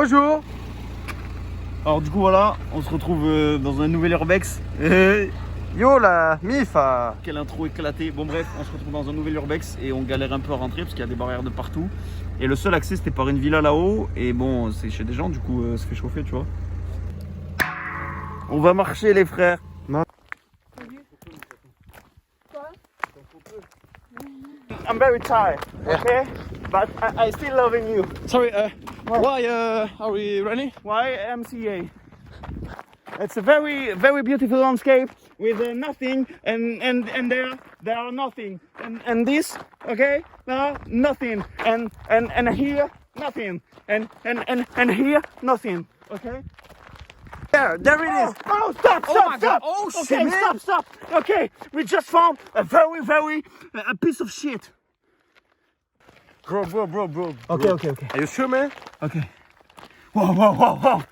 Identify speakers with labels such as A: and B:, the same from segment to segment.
A: Bonjour.
B: Alors du coup voilà, on se retrouve dans un nouvel urbex.
A: Yo la mif.
B: Quelle intro éclatée. Bon bref, on se retrouve dans un nouvel urbex et on galère un peu à rentrer parce qu'il y a des barrières de partout. Et le seul accès c'était par une villa là-haut. Et bon, c'est chez des gens, du coup ça fait chauffer, tu vois. On va marcher les frères.
C: I'm very tired, okay? But I still loving you.
A: Sorry, why are we running?
C: Why MCA? It's a very, very beautiful landscape with nothing and there are nothing. And this, okay? No, nothing. And here, nothing. And here, nothing. Okay?
A: There it is.
C: Oh, stop,
A: Oh
C: stop,
A: my
C: stop.
A: God. Oh, shit,
C: okay,
A: man.
C: stop. Okay, we just found a very, a piece of shit.
A: Bro.
C: Okay.
A: Are you sure, man?
C: Okay. Whoa.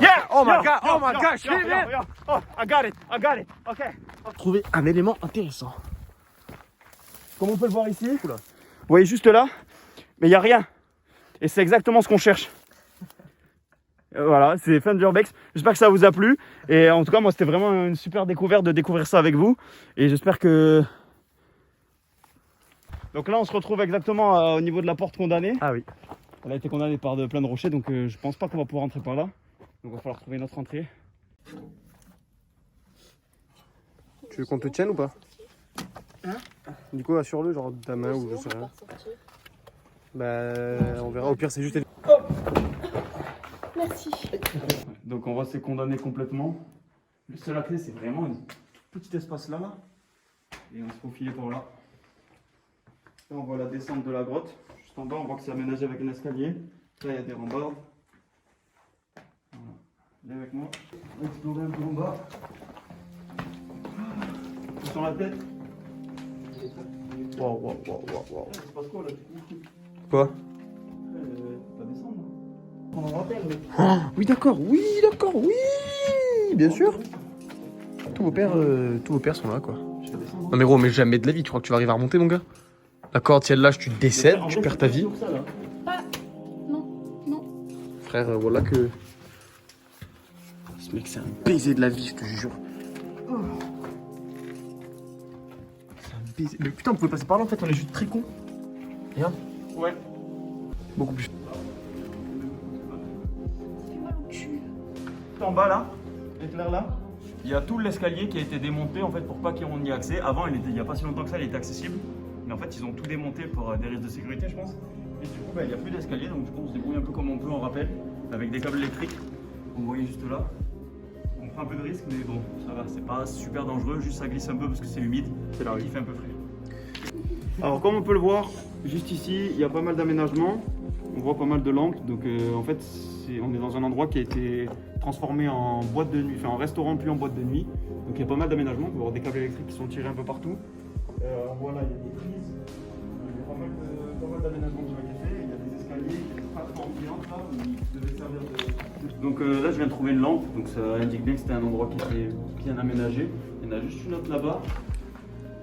C: Yeah!
A: Oh my God, shit, man.
C: Oh, I got it. Okay.
A: Trouver un élément intéressant.
C: Comme on peut le voir ici, vous voyez juste là, mais il n'y a rien. Et c'est exactement ce qu'on cherche. Voilà, c'est fin de l'urbex. J'espère que ça vous a plu. Et en tout cas, moi, c'était vraiment une super découverte de découvrir ça avec vous. Et j'espère que... Donc là, on se retrouve exactement au niveau de la porte condamnée.
A: Ah oui.
C: Elle a été condamnée par plein de rochers, donc je pense pas qu'on va pouvoir rentrer par là. Donc il va falloir trouver une autre entrée.
A: Tu veux qu'on te tienne ou pas?
C: Hein?
A: Du coup, assure-le, genre ta main ou je sais rien. Bah, on verra. Au pire, c'est juste.
D: Merci.
C: Donc on va se condamner complètement. Le seul accès, c'est vraiment un tout petit espace là. Et on se faufile par là. Là, on voit la descente de la grotte. Juste en bas, on voit que c'est aménagé avec un escalier. Là, il y a des rambardes. Voilà. Viens avec moi. On va explorer un peu en bas. Sur la tête.
A: Wow.
C: Ça se passe quoi là du coup?
A: Quoi?
C: Pas descendre. On en rappelle.
A: Oui, d'accord, oui, bien sûr. Tous vos pères sont là, quoi.
C: Je vais descendre.
A: Non mais gros, mais jamais de la vie, tu crois que tu vas arriver à remonter, mon gars? La corde, si elle lâche, tu décèdes, tu perds ta vie.
D: Non.
A: Frère, voilà que... Ce mec, c'est un baiser de la vie, je te jure. C'est un baiser... Mais putain, on pouvait passer par là, en fait, on est juste très cons. Rien.
C: Ouais.
A: Beaucoup plus.
C: En bas là, éclair là, il y a tout l'escalier qui a été démonté en fait pour pas qu'on y ait accès. Avant, il n'y a pas si longtemps que ça, il était accessible. Mais en fait, ils ont tout démonté pour des risques de sécurité, je pense. Et du coup, il n'y a plus d'escalier, donc du coup, on se débrouille un peu comme on peut en rappel, avec des câbles électriques. Vous voyez juste là. On prend un peu de risque, mais bon, ça va, c'est pas super dangereux, juste ça glisse un peu parce que c'est humide.
A: C'est la rue.
C: Il fait un peu frais. Alors, comme on peut le voir, juste ici, il y a pas mal d'aménagements. On voit pas mal de lampes, donc en fait, on est dans un endroit qui a été transformé en boîte de nuit, enfin en restaurant puis en boîte de nuit. Donc il y a pas mal d'aménagements, on peut voir des câbles électriques qui sont tirés un peu partout. Voilà, il y a des prises, il y a pas mal d'aménagements qui ont été faits, il y a des escaliers, des plateformes pliantes là, qui devaient servir de... Donc là je viens de trouver une lampe, donc ça indique bien que c'était un endroit qui était bien aménagé. Il y en a juste une autre là-bas,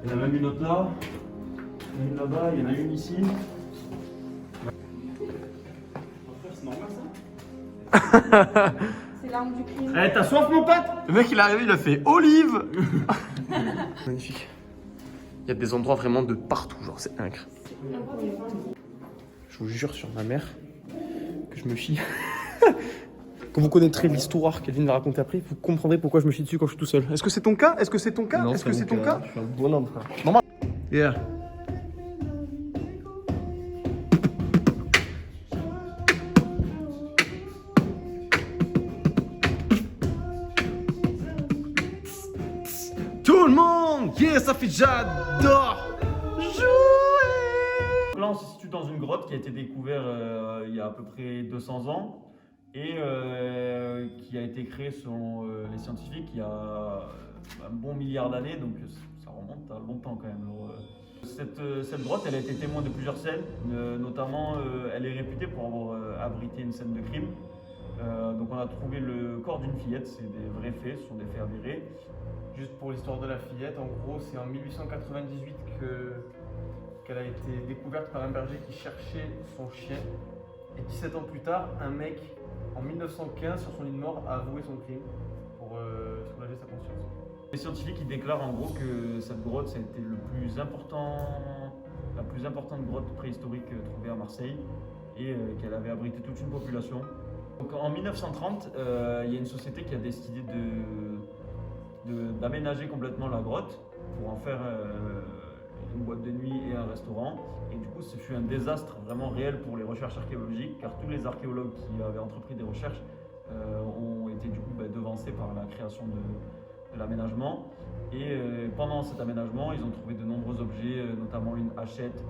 C: il y en a même une autre là, il y en a une là-bas, il y en a une ici. C'est normal ça?
D: C'est l'arme du crime.
C: Eh, t'as soif mon pote?
A: Le mec, il est arrivé, il a fait olive. Magnifique. Il y a des endroits vraiment de partout, genre c'est incroyable. Je vous jure sur ma mère que je me chie. Quand vous connaîtrez l'histoire qu'elle vient de raconter après, vous comprendrez pourquoi je me chie dessus quand je suis tout seul. Est-ce que c'est ton cas?
E: Non, c'est mon cas. Je suis un bon homme, frère.
A: Normal. Yeah. Tout le monde! Yeah, ça fait j'adore jouer!
C: Là, on se situe dans une grotte qui a été découverte il y a à peu près 200 ans et qui a été créée selon les scientifiques il y a un bon milliard d'années, donc ça remonte à longtemps quand même. Alors, cette grotte, elle a été témoin de plusieurs scènes, notamment elle est réputée pour avoir abrité une scène de crime. Donc on a trouvé le corps d'une fillette, c'est des vrais faits, ce sont des faits avérés.
E: Juste pour l'histoire de la fillette, en gros, c'est en 1898 qu'elle a été découverte par un berger qui cherchait son chien. Et 17 ans plus tard, un mec, en 1915, sur son lit de mort, a avoué son crime pour soulager sa conscience.
C: Les scientifiques ils déclarent en gros que cette grotte ça a été la plus importante grotte préhistorique trouvée à Marseille et qu'elle avait abrité toute une population. Donc, en 1930, il y a une société qui a décidé d'aménager complètement la grotte pour en faire une boîte de nuit et un restaurant. Et du coup, ce fut un désastre vraiment réel pour les recherches archéologiques, car tous les archéologues qui avaient entrepris des recherches ont été du coup devancés par la création de l'aménagement. Et pendant cet aménagement, ils ont trouvé de nombreux objets, notamment une hachette,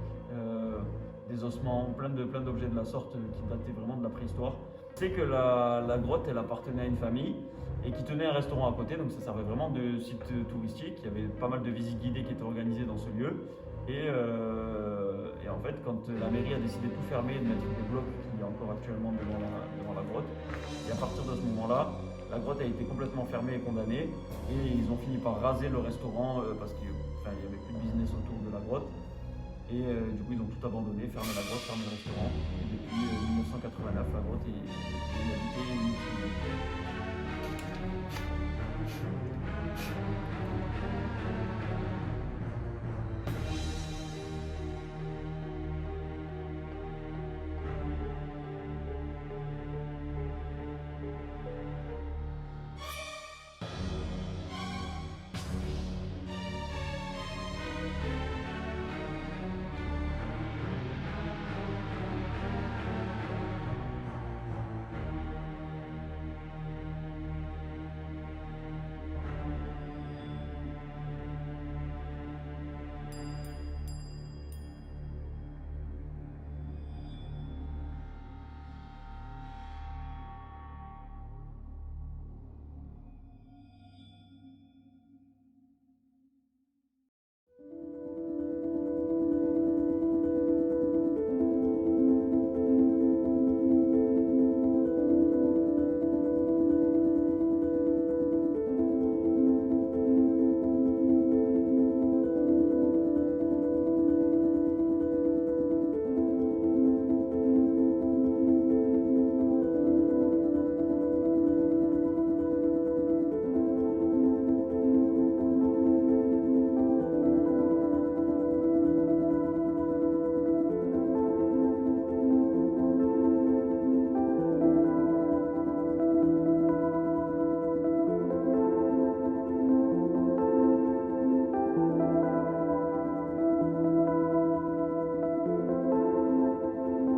C: des ossements, plein d'objets de la sorte qui dataient vraiment de la préhistoire. C'est que la grotte, elle appartenait à une famille et qui tenait un restaurant à côté, donc ça servait vraiment de site touristique. Il y avait pas mal de visites guidées qui étaient organisées dans ce lieu. Et en fait, quand la mairie a décidé de tout fermer et de mettre des blocs qu'il y a encore actuellement devant la grotte, et à partir de ce moment-là, la grotte a été complètement fermée et condamnée. Et ils ont fini par raser le restaurant parce qu'il n'y avait plus de business autour de la grotte. Et du coup, ils ont tout abandonné, fermé la grotte, fermé le restaurant. Et depuis 1989, la grotte est inhabitée et inutilisée.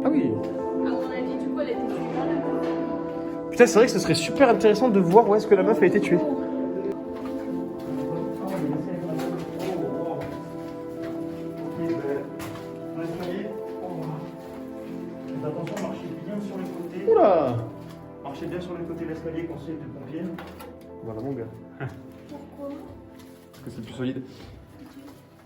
A: Ah oui.
D: À mon avis, du coup, elle était tuée dans la meuf.
A: Putain, c'est vrai que ce serait super intéressant de voir où est-ce que la meuf a été tuée.
C: Attention, marchez bien sur les côtés.
A: Oula.
C: Marchez bien sur les côtés de l'escalier, conseil de pompiers.
A: Voilà mon gars.
D: Pourquoi?
A: Parce que c'est le plus solide.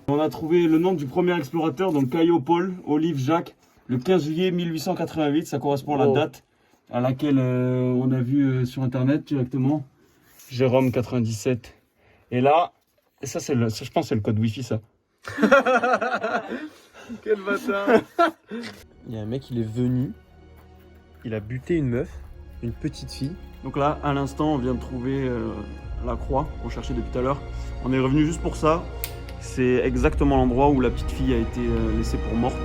C: On a trouvé le nom du premier explorateur, donc Caillot Paul, Olive Jacques, le 15 juillet 1888. Ça correspond à la date à laquelle on a vu sur internet directement. Jérôme 97. Et là, ça c'est je pense que c'est le code Wi-Fi ça.
A: Quel bâtard. Il y a un mec, il est venu, il a buté une meuf, une petite fille.
C: Donc là, à l'instant, on vient de trouver la croix qu'on cherchait depuis tout à l'heure. On est revenu juste pour ça. C'est exactement l'endroit où la petite fille a été laissée pour morte.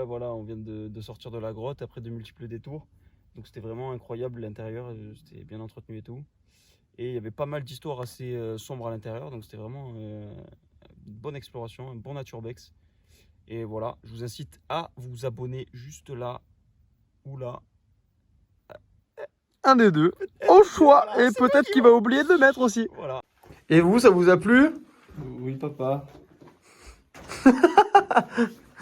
C: voilà, on vient de sortir de la grotte après de multiples détours. Donc c'était vraiment incroyable l'intérieur, c'était bien entretenu et tout. Et il y avait pas mal d'histoires assez sombres à l'intérieur, donc c'était vraiment une bonne exploration, un bon Naturbex. Et voilà, je vous incite à vous abonner juste là ou là.
A: Un des deux, au choix, et peut-être qu'il va oublier de le mettre aussi.
C: Voilà.
A: Et vous, ça vous a plu?
E: Oui, papa.